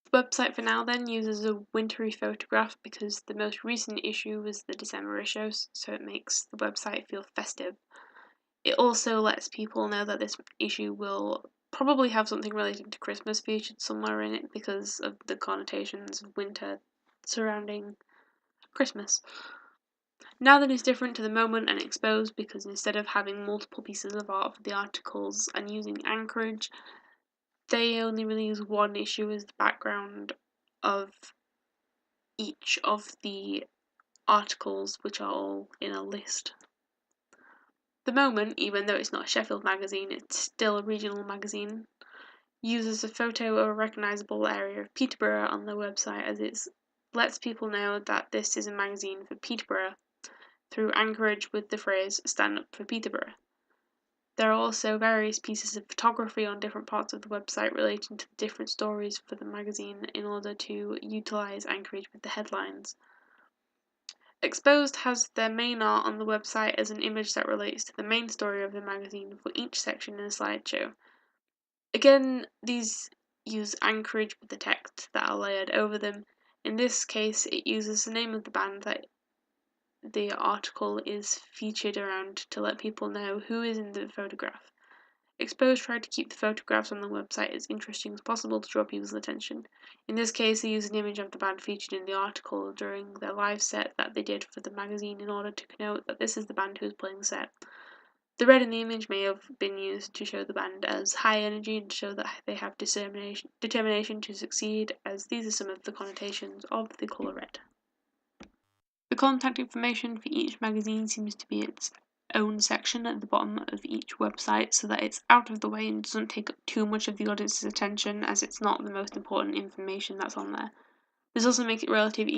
The website for now then uses a wintry photograph because the most recent issue was the December issue, so it makes the website feel festive. It also lets people know that this issue will probably have something related to Christmas featured somewhere in it because of the connotations of winter surrounding Christmas. Now that it's different to the moment and exposed because instead of having multiple pieces of art for the articles and using anchorage, they only really use one issue as the background of each of the articles, which are all in a list. The Moment, even though it's not a Sheffield magazine, it's still a regional magazine, uses a photo of a recognisable area of Peterborough on their website as it lets people know that this is a magazine for Peterborough through anchorage with the phrase "Stand up for Peterborough." There are also various pieces of photography on different parts of the website relating to the different stories for the magazine in order to utilise anchorage with the headlines. Exposed has their main art on the website as an image that relates to the main story of the magazine for each section in a slideshow. Again, these use anchorage with the text that are layered over them. In this case, it uses the name of the band that the article is featured around to let people know who is in the photograph. Exposed tried to keep the photographs on the website as interesting as possible to draw people's attention. In this case, they used an image of the band featured in the article during their live set that they did for the magazine in order to connote that this is the band who is playing the set. The red in the image may have been used to show the band as high energy and to show that they have determination to succeed, as these are some of the connotations of the colour red. The contact information for each magazine seems to be its own section at the bottom of each website so that it's out of the way and doesn't take up too much of the audience's attention, as it's not the most important information that's on there. This also makes it relatively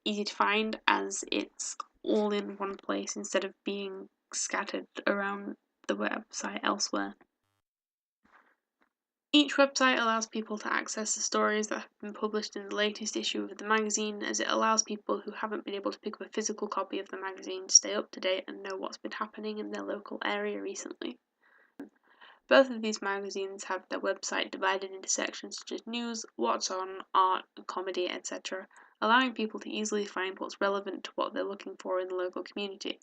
easy to find as it's all in one place instead of being scattered around the website elsewhere. Each website allows people to access the stories that have been published in the latest issue of the magazine, as it allows people who haven't been able to pick up a physical copy of the magazine to stay up to date and know what's been happening in their local area recently. Both of these magazines have their website divided into sections such as news, what's on, art, comedy, etc., allowing people to easily find what's relevant to what they're looking for in the local community.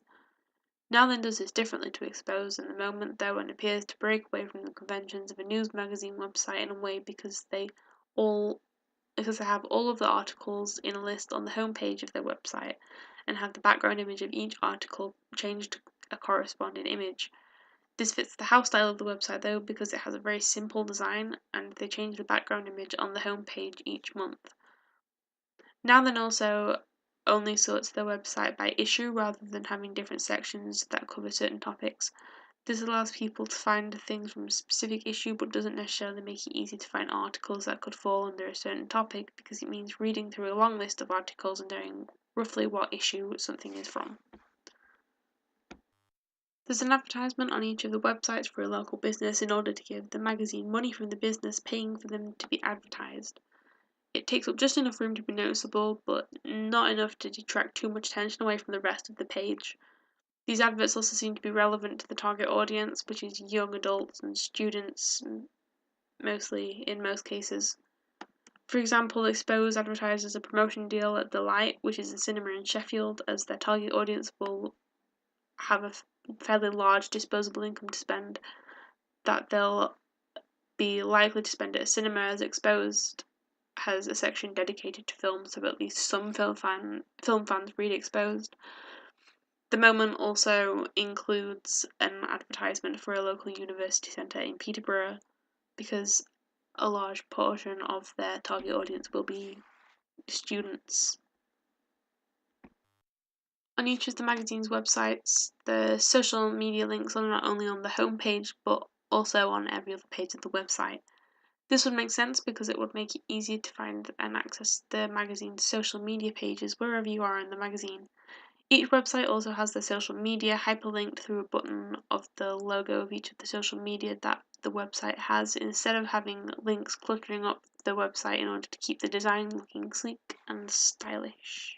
Now Then does this differently to Exposed in the Moment, though, and appears to break away from the conventions of a news magazine website in a way because they have all of the articles in a list on the homepage of their website and have the background image of each article changed to a corresponding image. This fits the house style of the website though because it has a very simple design and they change the background image on the homepage each month. Now Then also only sorts their website by issue rather than having different sections that cover certain topics. This allows people to find things from a specific issue but doesn't necessarily make it easy to find articles that could fall under a certain topic because it means reading through a long list of articles and knowing roughly what issue something is from. There's an advertisement on each of the websites for a local business in order to give the magazine money from the business paying for them to be advertised. It takes up just enough room to be noticeable, but not enough to detract too much attention away from the rest of the page. These adverts also seem to be relevant to the target audience, which is young adults and students, mostly in most cases. For example, Expose advertises a promotion deal at The Light, which is a cinema in Sheffield, as their target audience will have a fairly large disposable income to spend that they'll be likely to spend at a cinema, as Exposed has a section dedicated to films, so at least some film fans read Exposed. The Moment also includes an advertisement for a local university centre in Peterborough because a large portion of their target audience will be students. On each of the magazine's websites, the social media links are not only on the homepage but also on every other page of the website. This would make sense because it would make it easier to find and access the magazine's social media pages wherever you are in the magazine. Each website also has their social media hyperlinked through a button of the logo of each of the social media that the website has, instead of having links cluttering up the website in order to keep the design looking sleek and stylish.